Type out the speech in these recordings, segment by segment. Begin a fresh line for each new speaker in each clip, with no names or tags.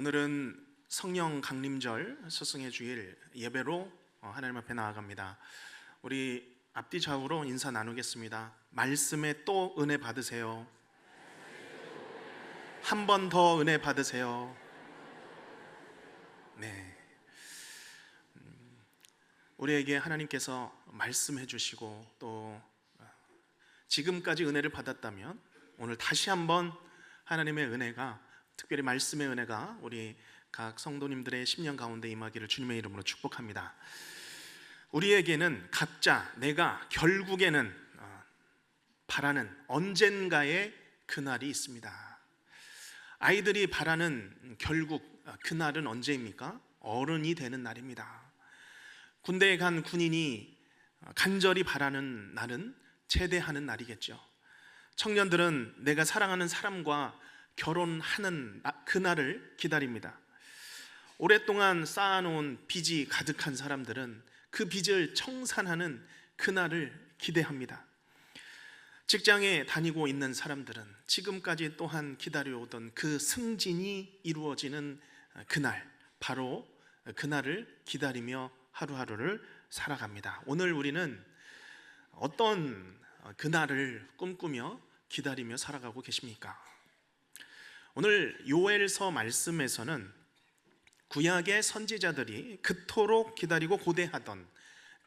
오늘은 성령 강림절 스승의 주일 예배로 하나님 앞에 나아갑니다. 우리 앞뒤 좌우로 인사 나누겠습니다. 말씀에 또 은혜 받으세요. 한 번 더 은혜 받으세요. 네. 우리에게 하나님께서 말씀해 주시고 또 지금까지 은혜를 받았다면 오늘 다시 한번 하나님의 은혜가, 특별히 말씀의 은혜가 우리 각 성도님들의 심령 가운데 임하기를 주님의 이름으로 축복합니다. 우리에게는 각자 내가 결국에는 바라는 언젠가의 그날이 있습니다. 아이들이 바라는 결국 그날은 언제입니까? 어른이 되는 날입니다. 군대에 간 군인이 간절히 바라는 날은 제대하는 날이겠죠. 청년들은 내가 사랑하는 사람과 결혼하는 그날을 기다립니다. 오랫동안 쌓아놓은 빚이 가득한 사람들은 그 빚을 청산하는 그날을 기대합니다. 직장에 다니고 있는 사람들은 지금까지 또한 기다려오던 그 승진이 이루어지는 그날, 바로 그날을 기다리며 하루하루를 살아갑니다. 오늘 우리는 어떤 그날을 꿈꾸며 기다리며 살아가고 계십니까? 오늘 요엘서 말씀에서는 구약의 선지자들이 그토록 기다리고 고대하던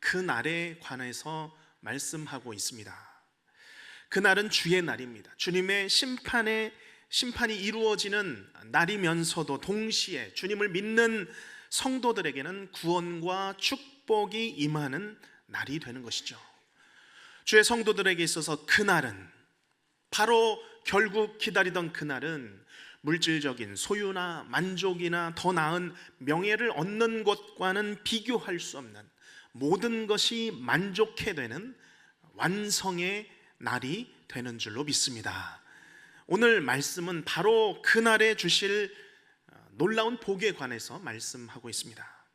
그 날에 관해서 말씀하고 있습니다. 그날은 주의 날입니다. 주님의 심판이 이루어지는 날이면서도 동시에 주님을 믿는 성도들에게는 구원과 축복이 임하는 날이 되는 것이죠. 주의 성도들에게 있어서 그날은, 바로 결국 기다리던 그날은 물질적인 소유나 만족이나 더 나은 명예를 얻는 것과는 비교할 수 없는 모든 것이 만족해 되는 완성의 날이 되는 줄로 믿습니다. 오늘 말씀은 바로 그날에 주실 놀라운 복에 관해서 말씀하고 있습니다.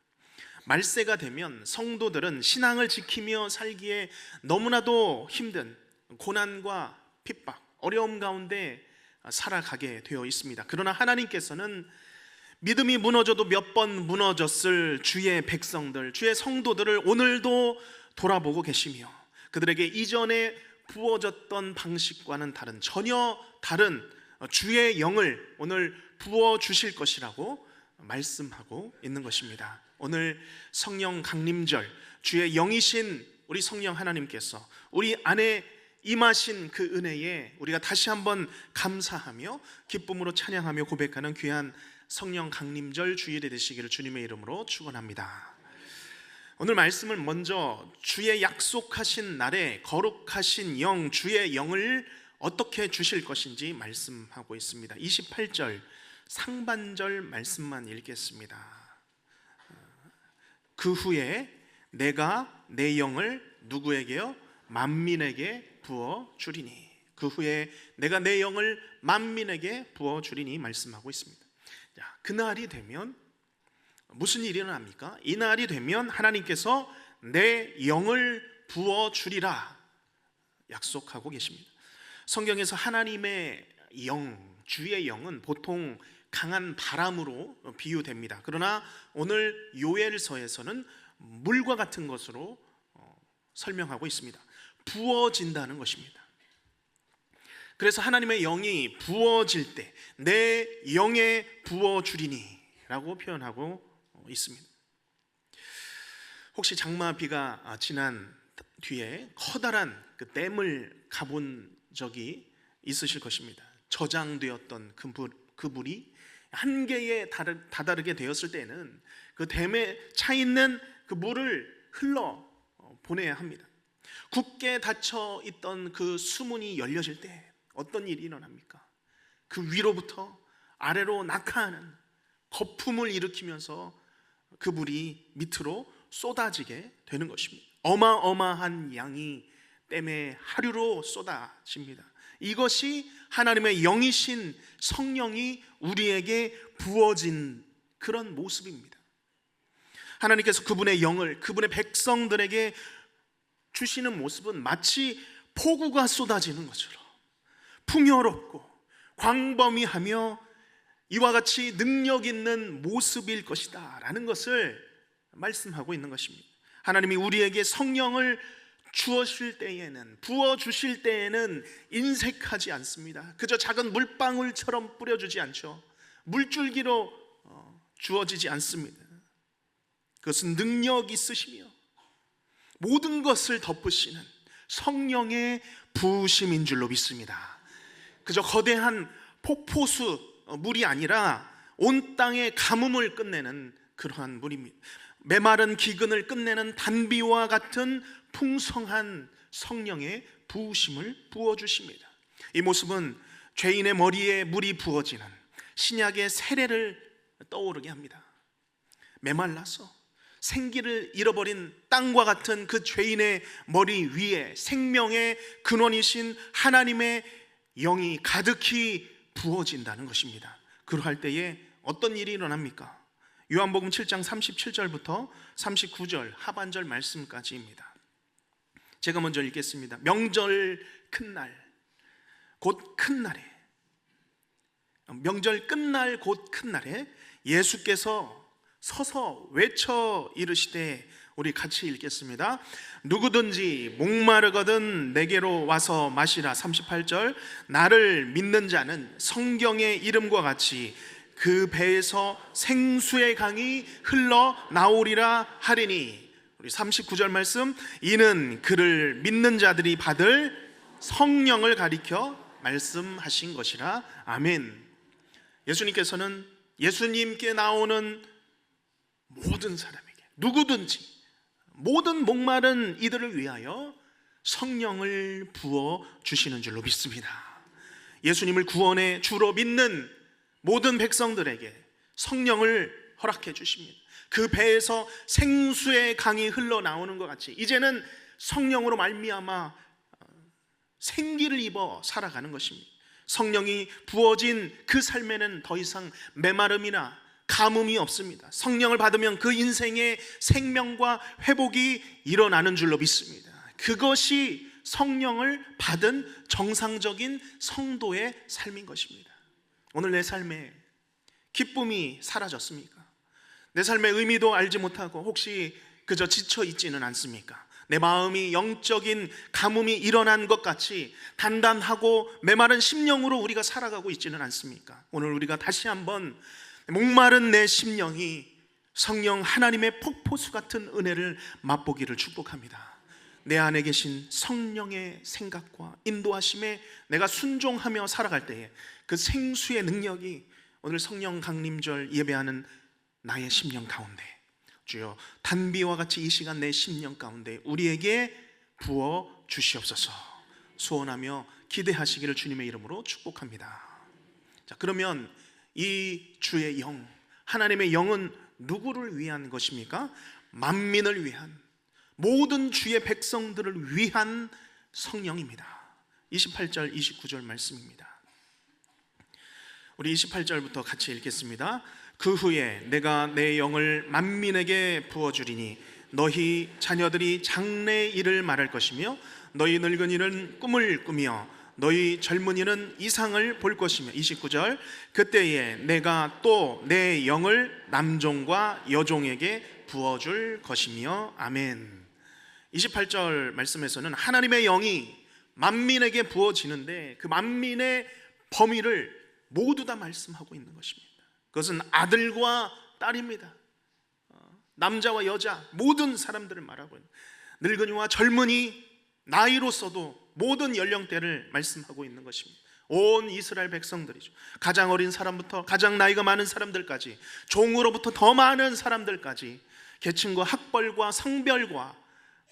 말세가 되면 성도들은 신앙을 지키며 살기에 너무나도 힘든 고난과 핍박, 어려움 가운데 살아가게 되어 있습니다. 그러나 하나님께서는 믿음이 무너져도 몇 번 무너졌을 주의 백성들, 주의 성도들을 오늘도 돌아보고 계시며 그들에게 이전에 부어졌던 방식과는 전혀 다른 주의 영을 오늘 부어주실 것이라고 말씀하고 있는 것입니다. 오늘 성령 강림절, 주의 영이신 우리 성령 하나님께서 우리 안에 임하신 그 은혜에 우리가 다시 한번 감사하며 기쁨으로 찬양하며 고백하는 귀한 성령 강림절 주일이 되시기를 주님의 이름으로 축원합니다. 오늘 말씀을 먼저 주의 약속하신 날에 거룩하신 영, 주의 영을 어떻게 주실 것인지 말씀하고 있습니다. 28절 상반절 말씀만 읽겠습니다. 그 후에 내가 내 영을 누구에게요? 만민에게 부어 주리니. 그 후에 내가 내 영을 만민에게 부어 주리니 말씀하고 있습니다. 자, 그날이 되면 무슨 일이 일어납니까? 이 날이 되면 하나님께서 내 영을 부어 주리라 약속하고 계십니다. 성경에서 하나님의 영, 주의 영은 보통 강한 바람으로 비유됩니다. 그러나 오늘 요엘서에서는 물과 같은 것으로 설명하고 있습니다. 부어진다는 것입니다. 그래서 하나님의 영이 부어질 때 내 영에 부어주리니 라고 표현하고 있습니다. 혹시 장마비가 지난 뒤에 커다란 그 댐을 가본 적이 있으실 것입니다. 저장되었던 그 물이 한계에 다다르게 되었을 때는 그 댐에 차 있는 그 물을 흘러 보내야 합니다. 굳게 닫혀 있던 그 수문이 열려질 때 어떤 일이 일어납니까? 그 위로부터 아래로 낙하하는 거품을 일으키면서 그 물이 밑으로 쏟아지게 되는 것입니다. 어마어마한 양이 댐에 하류로 쏟아집니다. 이것이 하나님의 영이신 성령이 우리에게 부어진 그런 모습입니다. 하나님께서 그분의 영을 그분의 백성들에게 주시는 모습은 마치 폭우가 쏟아지는 것처럼 풍요롭고 광범위하며 이와 같이 능력 있는 모습일 것이다 라는 것을 말씀하고 있는 것입니다. 하나님이 우리에게 성령을 주실 때에는, 부어주실 때에는 인색하지 않습니다. 그저 작은 물방울처럼 뿌려주지 않죠. 물줄기로 주어지지 않습니다. 그것은 능력 있으시며 모든 것을 덮으시는 성령의 부으심인 줄로 믿습니다. 그저 거대한 폭포수 물이 아니라 온 땅의 가뭄을 끝내는 그러한 물입니다. 메마른 기근을 끝내는 단비와 같은 풍성한 성령의 부으심을 부어주십니다. 이 모습은 죄인의 머리에 물이 부어지는 신약의 세례를 떠오르게 합니다. 메말라서 생기를 잃어버린 땅과 같은 그 죄인의 머리 위에 생명의 근원이신 하나님의 영이 가득히 부어진다는 것입니다. 그러할 때에 어떤 일이 일어납니까? 요한복음 7장 37절부터 39절 하반절 말씀까지입니다. 제가 먼저 읽겠습니다. 명절 큰날, 곧 큰날에, 명절 끝날 곧 큰날에 예수께서 서서 외쳐 이르시되, 우리 같이 읽겠습니다. 누구든지 목마르거든 내게로 와서 마시라. 38절, 나를 믿는 자는 성경의 이름과 같이 그 배에서 생수의 강이 흘러나오리라 하리니. 우리 39절 말씀, 이는 그를 믿는 자들이 받을 성령을 가리켜 말씀하신 것이라. 아멘. 예수님께서는 예수님께 나오는 모든 사람에게, 누구든지 모든 목마른 이들을 위하여 성령을 부어 주시는 줄로 믿습니다. 예수님을 구원의 주로 믿는 모든 백성들에게 성령을 허락해 주십니다. 그 배에서 생수의 강이 흘러나오는 것 같이 이제는 성령으로 말미암아 생기를 입어 살아가는 것입니다. 성령이 부어진 그 삶에는 더 이상 메마름이나 가뭄이 없습니다. 성령을 받으면 그 인생의 생명과 회복이 일어나는 줄로 믿습니다. 그것이 성령을 받은 정상적인 성도의 삶인 것입니다. 오늘 내 삶에 기쁨이 사라졌습니까? 내 삶의 의미도 알지 못하고 혹시 그저 지쳐 있지는 않습니까? 내 마음이 영적인 가뭄이 일어난 것 같이 단단하고 메마른 심령으로 우리가 살아가고 있지는 않습니까? 오늘 우리가 다시 한번 목마른 내 심령이 성령 하나님의 폭포수 같은 은혜를 맛보기를 축복합니다. 내 안에 계신 성령의 생각과 인도하심에 내가 순종하며 살아갈 때에 그 생수의 능력이 오늘 성령 강림절 예배하는 나의 심령 가운데, 주여 단비와 같이 이 시간 내 심령 가운데 우리에게 부어 주시옵소서 소원하며 기대하시기를 주님의 이름으로 축복합니다. 자, 그러면 이 주의 영, 하나님의 영은 누구를 위한 것입니까? 만민을 위한, 모든 주의 백성들을 위한 성령입니다. 28절 29절 말씀입니다. 우리 28절부터 같이 읽겠습니다. 그 후에 내가 내 영을 만민에게 부어주리니 너희 자녀들이 장래의 일을 말할 것이며 너희 늙은이는 꿈을 꾸며 너희 젊은이는 이상을 볼 것이며. 29절, 그때에 내가 또 내 영을 남종과 여종에게 부어줄 것이며. 아멘. 28절 말씀에서는 하나님의 영이 만민에게 부어지는데 그 만민의 범위를 모두 다 말씀하고 있는 것입니다. 그것은 아들과 딸입니다. 남자와 여자 모든 사람들을 말하고 있는, 늙은이와 젊은이, 나이로서도 모든 연령대를 말씀하고 있는 것입니다. 온 이스라엘 백성들이죠. 가장 어린 사람부터 가장 나이가 많은 사람들까지, 종으로부터 더 많은 사람들까지 계층과 학벌과 성별과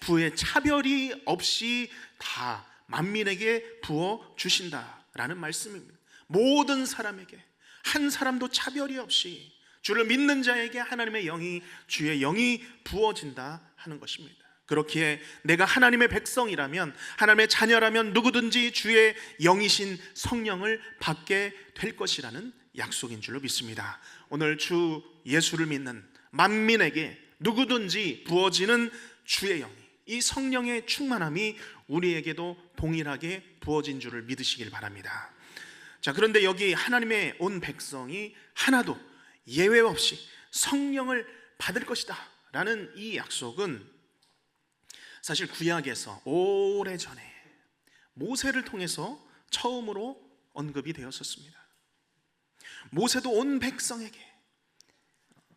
부의 차별이 없이 다 만민에게 부어 주신다라는 말씀입니다. 모든 사람에게 한 사람도 차별이 없이 주를 믿는 자에게 하나님의 영이, 주의 영이 부어진다 하는 것입니다. 그렇기에 내가 하나님의 백성이라면, 하나님의 자녀라면 누구든지 주의 영이신 성령을 받게 될 것이라는 약속인 줄로 믿습니다. 오늘 주 예수를 믿는 만민에게 누구든지 부어지는 주의 영이, 이 성령의 충만함이 우리에게도 동일하게 부어진 줄을 믿으시길 바랍니다. 자, 그런데 여기 하나님의 온 백성이 하나도 예외 없이 성령을 받을 것이다 라는 이 약속은 사실 구약에서 오래전에 모세를 통해서 처음으로 언급이 되었었습니다. 모세도 온 백성에게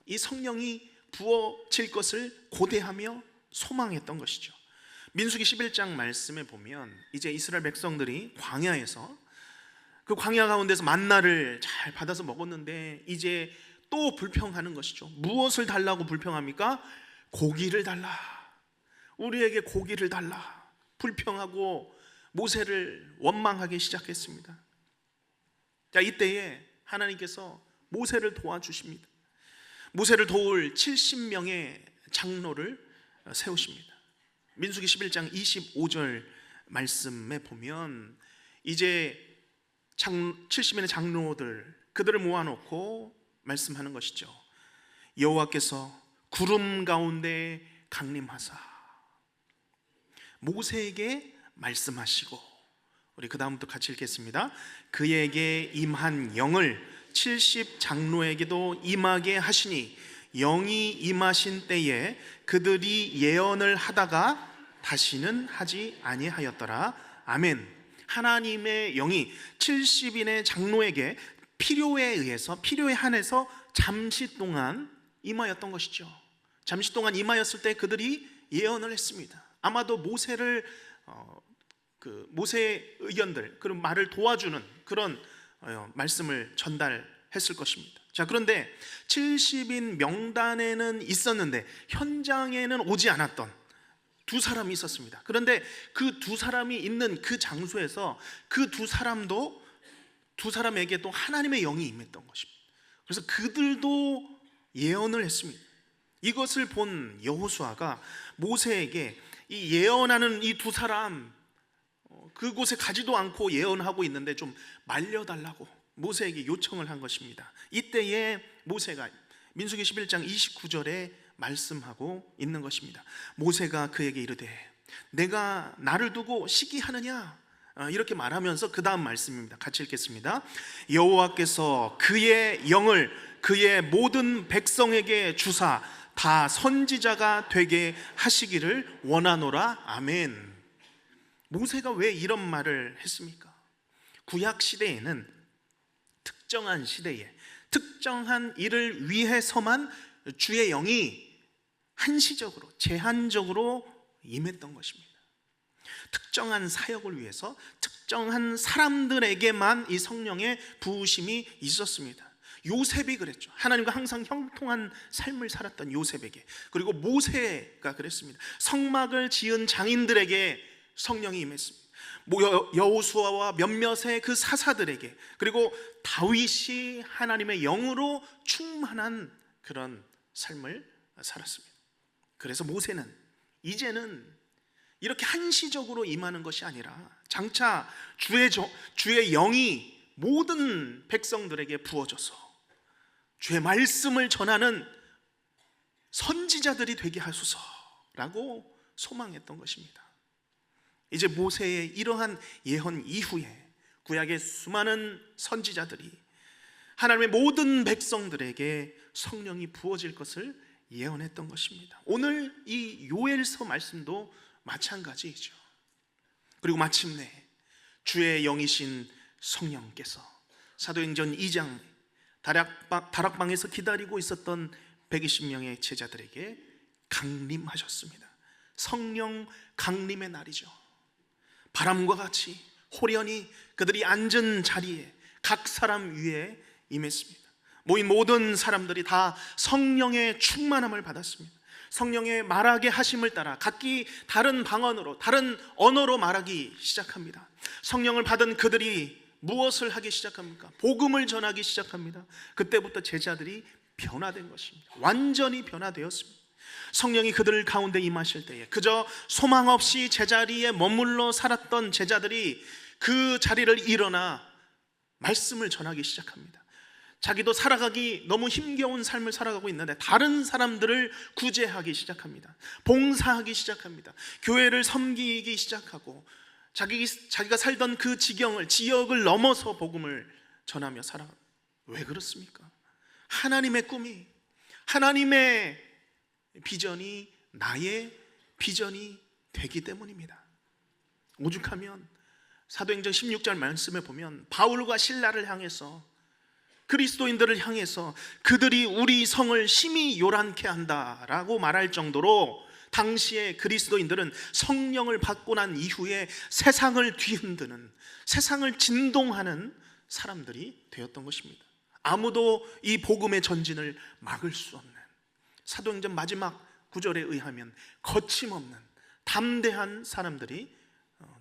이 성령이 부어질 것을 고대하며 소망했던 것이죠. 민수기 11장 말씀에 보면 이제 이스라엘 백성들이 광야에서 그 광야 가운데서 만나를 잘 받아서 먹었는데 이제 또 불평하는 것이죠. 무엇을 달라고 불평합니까? 고기를 달라, 우리에게 고기를 달라 불평하고 모세를 원망하기 시작했습니다. 자, 이때에 하나님께서 모세를 도와주십니다. 모세를 도울 70명의 장로를 세우십니다. 민수기 11장 25절 말씀에 보면 이제 70명의 장로들 그들을 모아놓고 말씀하는 것이죠. 여호와께서 구름 가운데 강림하사 모세에게 말씀하시고, 우리 그 다음부터 같이 읽겠습니다. 그에게 임한 영을 70 장로에게도 임하게 하시니 영이 임하신 때에 그들이 예언을 하다가 다시는 하지 아니하였더라. 아멘. 하나님의 영이 70인의 장로에게 필요에 의해서, 필요에 한해서 잠시 동안 임하였던 것이죠. 잠시 동안 임하였을 때 그들이 예언을 했습니다. 아마도 모세를 모세의 의견들, 그런 말을 도와주는 그런 말씀을 전달했을 것입니다. 자, 그런데 70인 명단에는 있었는데 현장에는 오지 않았던 두 사람이 있었습니다. 그런데 그 두 사람이 있는 그 장소에서 그 두 사람에게도 하나님의 영이 임했던 것입니다. 그래서 그들도 예언을 했습니다. 이것을 본 여호수아가 모세에게 이 예언하는 이 두 사람 그곳에 가지도 않고 예언하고 있는데 좀 말려달라고 모세에게 요청을 한 것입니다. 이때에 모세가 민수기 11장 29절에 말씀하고 있는 것입니다. 모세가 그에게 이르되 내가 나를 두고 시기하느냐, 이렇게 말하면서 그 다음 말씀입니다. 같이 읽겠습니다. 여호와께서 그의 영을 그의 모든 백성에게 주사 다 선지자가 되게 하시기를 원하노라. 아멘. 모세가 왜 이런 말을 했습니까? 구약 시대에는 특정한 시대에 특정한 일을 위해서만 주의 영이 한시적으로 제한적으로 임했던 것입니다. 특정한 사역을 위해서 특정한 사람들에게만 이 성령의 부으심이 있었습니다. 요셉이 그랬죠. 하나님과 항상 형통한 삶을 살았던 요셉에게, 그리고 모세가 그랬습니다. 성막을 지은 장인들에게 성령이 임했습니다. 여호수아와 몇몇의 그 사사들에게, 그리고 다윗이 하나님의 영으로 충만한 그런 삶을 살았습니다. 그래서 모세는 이제는 이렇게 한시적으로 임하는 것이 아니라 장차 주의 영이 모든 백성들에게 부어져서 주의 말씀을 전하는 선지자들이 되게 하소서라고 소망했던 것입니다. 이제 모세의 이러한 예언 이후에 구약의 수많은 선지자들이 하나님의 모든 백성들에게 성령이 부어질 것을 예언했던 것입니다. 오늘 이 요엘서 말씀도 마찬가지이죠. 그리고 마침내 주의 영이신 성령께서 사도행전 2장 다락방에서 기다리고 있었던 120명의 제자들에게 강림하셨습니다. 성령 강림의 날이죠. 바람과 같이 호련히 그들이 앉은 자리에 각 사람 위에 임했습니다. 모인 모든 사람들이 다 성령의 충만함을 받았습니다. 성령의 말하게 하심을 따라 각기 다른 방언으로, 다른 언어로 말하기 시작합니다. 성령을 받은 그들이 무엇을 하기 시작합니까? 복음을 전하기 시작합니다. 그때부터 제자들이 변화된 것입니다. 완전히 변화되었습니다. 성령이 그들 가운데 임하실 때에 그저 소망 없이 제자리에 머물러 살았던 제자들이 그 자리를 일어나 말씀을 전하기 시작합니다. 자기도 살아가기 너무 힘겨운 삶을 살아가고 있는데 다른 사람들을 구제하기 시작합니다. 봉사하기 시작합니다. 교회를 섬기기 시작하고 자기가 살던 그 지역을 넘어서 복음을 전하며 살아. 왜 그렇습니까? 하나님의 꿈이, 하나님의 비전이 나의 비전이 되기 때문입니다. 오죽하면 사도행전 16절 말씀에 보면 바울과 실라를 향해서, 그리스도인들을 향해서 그들이 우리 성을 심히 요란케 한다라고 말할 정도로 당시에 그리스도인들은 성령을 받고 난 이후에 세상을 뒤흔드는, 세상을 진동하는 사람들이 되었던 것입니다. 아무도 이 복음의 전진을 막을 수 없는, 사도행전 마지막 구절에 의하면 거침없는 담대한 사람들이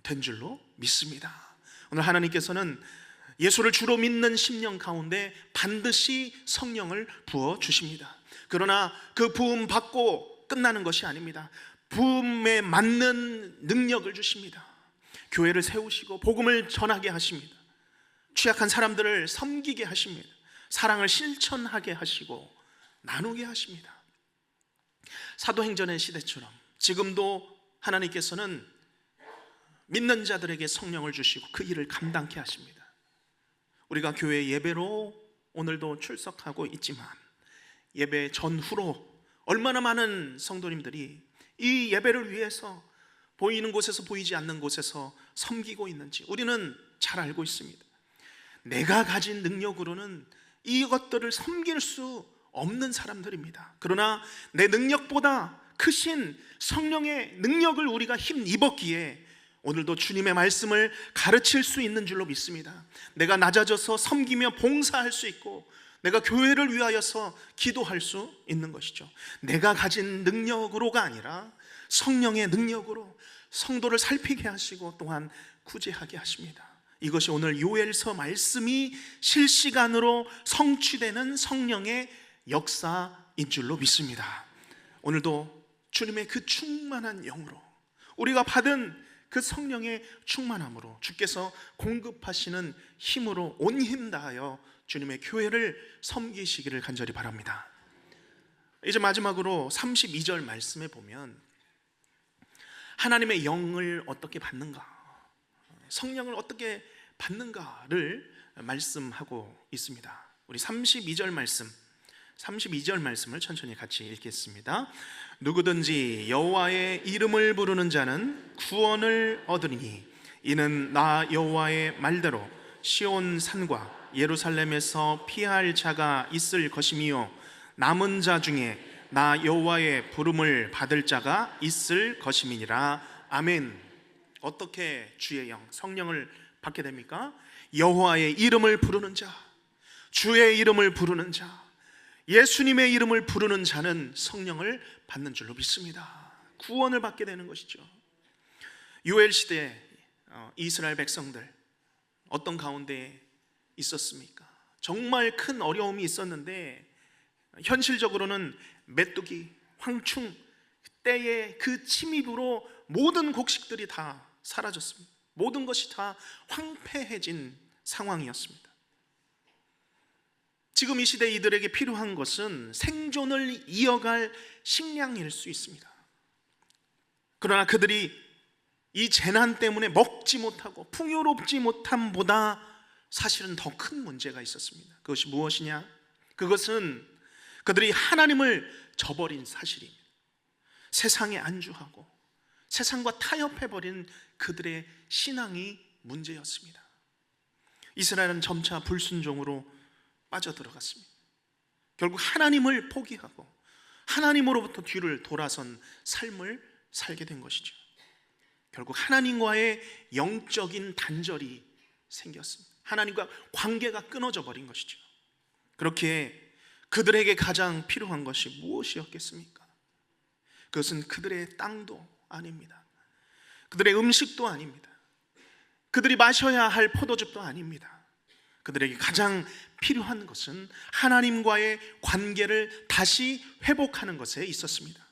된 줄로 믿습니다. 오늘 하나님께서는 예수를 주로 믿는 심령 가운데 반드시 성령을 부어 주십니다. 그러나 그 부음 받고 끝나는 것이 아닙니다. 부음에 맞는 능력을 주십니다. 교회를 세우시고 복음을 전하게 하십니다. 취약한 사람들을 섬기게 하십니다. 사랑을 실천하게 하시고 나누게 하십니다. 사도행전의 시대처럼 지금도 하나님께서는 믿는 자들에게 성령을 주시고 그 일을 감당케 하십니다. 우리가 교회 예배로 오늘도 출석하고 있지만 예배 전후로 얼마나 많은 성도님들이 이 예배를 위해서 보이는 곳에서 보이지 않는 곳에서 섬기고 있는지 우리는 잘 알고 있습니다. 내가 가진 능력으로는 이것들을 섬길 수 없는 사람들입니다. 그러나 내 능력보다 크신 성령의 능력을 우리가 힘입었기에 오늘도 주님의 말씀을 가르칠 수 있는 줄로 믿습니다. 내가 낮아져서 섬기며 봉사할 수 있고 내가 교회를 위하여서 기도할 수 있는 것이죠. 내가 가진 능력으로가 아니라 성령의 능력으로 성도를 살피게 하시고 또한 구제하게 하십니다. 이것이 오늘 요엘서 말씀이 실시간으로 성취되는 성령의 역사인 줄로 믿습니다. 오늘도 주님의 그 충만한 영으로, 우리가 받은 그 성령의 충만함으로, 주께서 공급하시는 힘으로 온 힘 다하여 주님의 교회를 섬기시기를 간절히 바랍니다. 이제 마지막으로 32절 말씀에 보면 하나님의 영을 어떻게 받는가, 성령을 어떻게 받는가를 말씀하고 있습니다. 우리 32절 말씀을 천천히 같이 읽겠습니다. 누구든지 여호와의 이름을 부르는 자는 구원을 얻으리니 이는 나 여호와의 말대로 시온 산과 예루살렘에서 피할 자가 있을 것이며 남은 자 중에 나 여호와의 부름을 받을 자가 있을 것임이니라. 아멘. 어떻게 주의 영, 성령을 받게 됩니까? 여호와의 이름을 부르는 자, 주의 이름을 부르는 자, 예수님의 이름을 부르는 자는 성령을 받는 줄로 믿습니다. 구원을 받게 되는 것이죠. 요엘 시대 이스라엘 백성들 어떤 가운데 있었습니까? 정말 큰 어려움이 있었는데 현실적으로는 메뚜기, 황충 때의 그 침입으로 모든 곡식들이 다 사라졌습니다. 모든 것이 다 황폐해진 상황이었습니다. 지금 이 시대 이들에게 필요한 것은 생존을 이어갈 식량일 수 있습니다. 그러나 그들이 이 재난 때문에 먹지 못하고 풍요롭지 못함보다 사실은 더 큰 문제가 있었습니다. 그것이 무엇이냐? 그것은 그들이 하나님을 저버린 사실입니다. 세상에 안주하고 세상과 타협해버린 그들의 신앙이 문제였습니다. 이스라엘은 점차 불순종으로 빠져들어갔습니다. 결국 하나님을 포기하고 하나님으로부터 뒤를 돌아선 삶을 살게 된 것이죠. 결국 하나님과의 영적인 단절이 생겼습니다. 하나님과 관계가 끊어져 버린 것이죠. 그렇게 그들에게 가장 필요한 것이 무엇이었겠습니까? 그것은 그들의 땅도 아닙니다. 그들의 음식도 아닙니다. 그들이 마셔야 할 포도즙도 아닙니다. 그들에게 가장 필요한 것은 하나님과의 관계를 다시 회복하는 것에 있었습니다.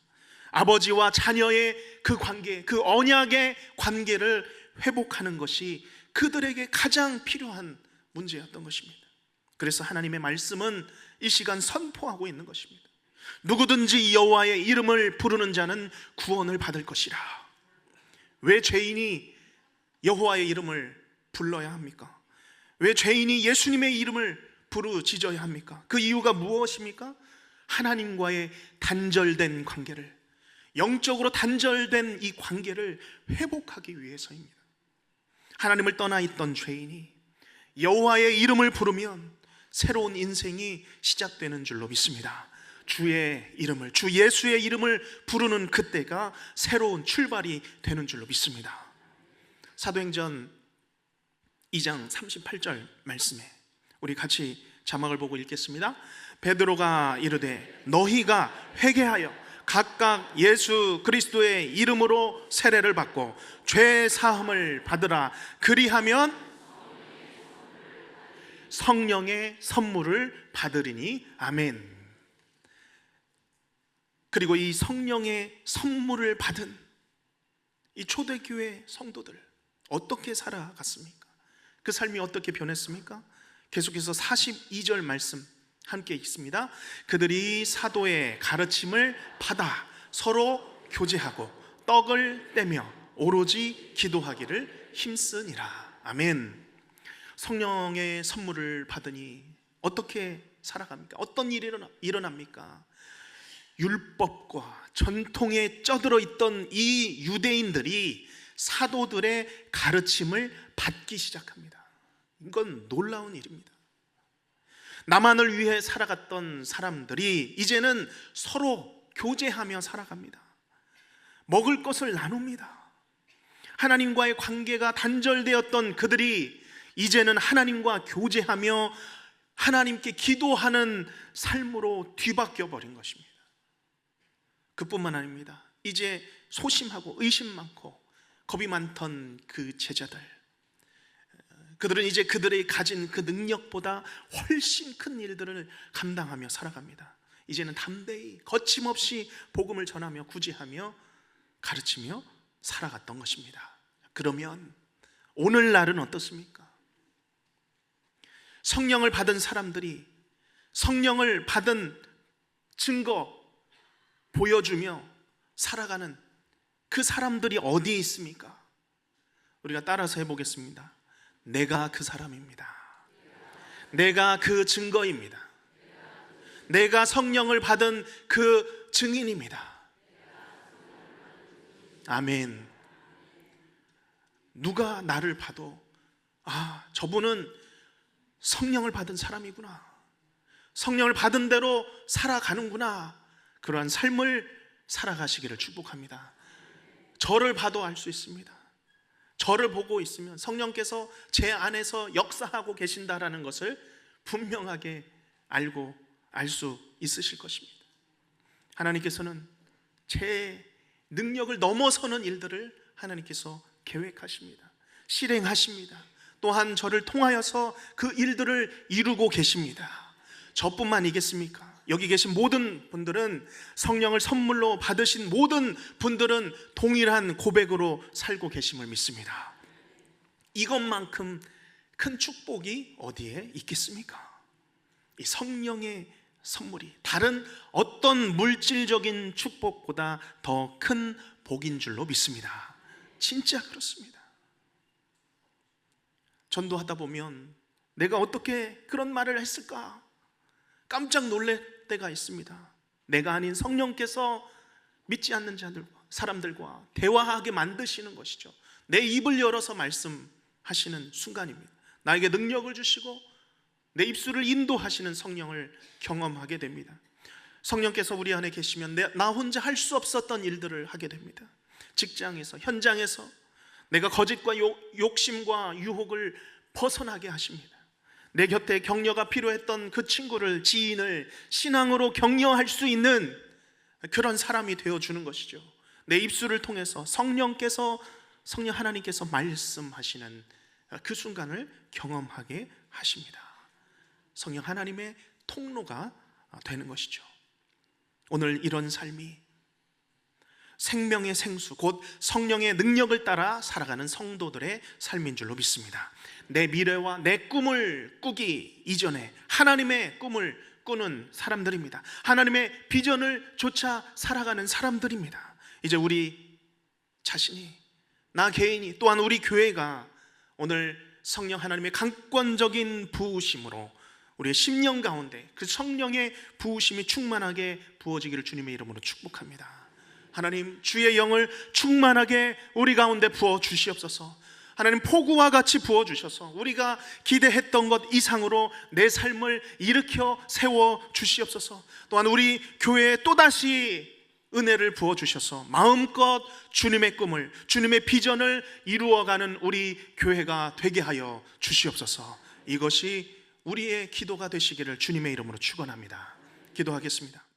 아버지와 자녀의 그 관계, 그 언약의 관계를 회복하는 것이 그들에게 가장 필요한 문제였던 것입니다. 그래서 하나님의 말씀은 이 시간 선포하고 있는 것입니다. 누구든지 여호와의 이름을 부르는 자는 구원을 받을 것이라. 왜 죄인이 여호와의 이름을 불러야 합니까? 왜 죄인이 예수님의 이름을 부르짖어야 합니까? 그 이유가 무엇입니까? 하나님과의 단절된 관계를, 영적으로 단절된 이 관계를 회복하기 위해서입니다. 하나님을 떠나 있던 죄인이 여호와의 이름을 부르면 새로운 인생이 시작되는 줄로 믿습니다. 주의 이름을, 주 예수의 이름을 부르는 그때가 새로운 출발이 되는 줄로 믿습니다. 사도행전 2장 38절 말씀에 우리 같이 자막을 보고 읽겠습니다. 베드로가 이르되 너희가 회개하여 각각 예수 그리스도의 이름으로 세례를 받고 죄 사함을 받으라. 그리하면 성령의 선물을 받으리니. 아멘. 그리고 이 성령의 선물을 받은 이 초대교회 성도들 어떻게 살아갔습니까? 그 삶이 어떻게 변했습니까? 계속해서 42절 말씀 함께 읽습니다. 그들이 사도의 가르침을 받아 서로 교제하고 떡을 떼며 오로지 기도하기를 힘쓰니라. 아멘. 성령의 선물을 받으니 어떻게 살아갑니까? 어떤 일이 일어납니까? 율법과 전통에 쩌들어 있던 이 유대인들이 사도들의 가르침을 받기 시작합니다. 이건 놀라운 일입니다. 나만을 위해 살아갔던 사람들이 이제는 서로 교제하며 살아갑니다. 먹을 것을 나눕니다. 하나님과의 관계가 단절되었던 그들이 이제는 하나님과 교제하며 하나님께 기도하는 삶으로 뒤바뀌어 버린 것입니다. 그뿐만 아닙니다. 이제 소심하고 의심 많고 겁이 많던 그 제자들, 그들은 이제 그들이 가진 그 능력보다 훨씬 큰 일들을 감당하며 살아갑니다. 이제는 담대히 거침없이 복음을 전하며 구제하며 가르치며 살아갔던 것입니다. 그러면 오늘날은 어떻습니까? 성령을 받은 사람들이 성령을 받은 증거 보여주며 살아가는 그 사람들이 어디에 있습니까? 우리가 따라서 해보겠습니다. 내가 그 사람입니다. 내가 그 증거입니다. 내가 성령을 받은 그 증인입니다. 아멘. 누가 나를 봐도 저분은 성령을 받은 사람이구나, 성령을 받은 대로 살아가는구나, 그러한 삶을 살아가시기를 축복합니다. 저를 봐도 알 수 있습니다. 저를 보고 있으면 성령께서 제 안에서 역사하고 계신다라는 것을 분명하게 알고 알 수 있으실 것입니다. 하나님께서는 제 능력을 넘어서는 일들을 하나님께서 계획하십니다. 실행하십니다. 또한 저를 통하여서 그 일들을 이루고 계십니다. 저뿐만이겠습니까? 여기 계신 모든 분들은, 성령을 선물로 받으신 모든 분들은 동일한 고백으로 살고 계심을 믿습니다. 이것만큼 큰 축복이 어디에 있겠습니까? 이 성령의 선물이 다른 어떤 물질적인 축복보다 더 큰 복인 줄로 믿습니다. 진짜 그렇습니다. 전도하다 보면 내가 어떻게 그런 말을 했을까 깜짝 놀랄 때가 있습니다. 내가 아닌 성령께서 믿지 않는 사람들과 대화하게 만드시는 것이죠. 내 입을 열어서 말씀하시는 순간입니다. 나에게 능력을 주시고 내 입술을 인도하시는 성령을 경험하게 됩니다. 성령께서 우리 안에 계시면 나 혼자 할 수 없었던 일들을 하게 됩니다. 직장에서, 현장에서 내가 거짓과 욕심과 유혹을 벗어나게 하십니다. 내 곁에 격려가 필요했던 그 친구를, 지인을 신앙으로 격려할 수 있는 그런 사람이 되어주는 것이죠. 내 입술을 통해서 성령 하나님께서 말씀하시는 그 순간을 경험하게 하십니다. 성령 하나님의 통로가 되는 것이죠. 오늘 이런 삶이 생명의 생수, 곧 성령의 능력을 따라 살아가는 성도들의 삶인 줄로 믿습니다. 내 미래와 내 꿈을 꾸기 이전에 하나님의 꿈을 꾸는 사람들입니다. 하나님의 비전을 쫓아 살아가는 사람들입니다. 이제 우리 자신이 나 개인이 또한 우리 교회가 오늘 성령 하나님의 강권적인 부으심으로 우리의 심령 가운데 그 성령의 부으심이 충만하게 부어지기를 주님의 이름으로 축복합니다. 하나님, 주의 영을 충만하게 우리 가운데 부어 주시옵소서. 하나님, 폭우와 같이 부어 주셔서 우리가 기대했던 것 이상으로 내 삶을 일으켜 세워 주시옵소서. 또한 우리 교회에 또다시 은혜를 부어 주셔서 마음껏 주님의 꿈을, 주님의 비전을 이루어가는 우리 교회가 되게 하여 주시옵소서. 이것이 우리의 기도가 되시기를 주님의 이름으로 축원합니다. 기도하겠습니다.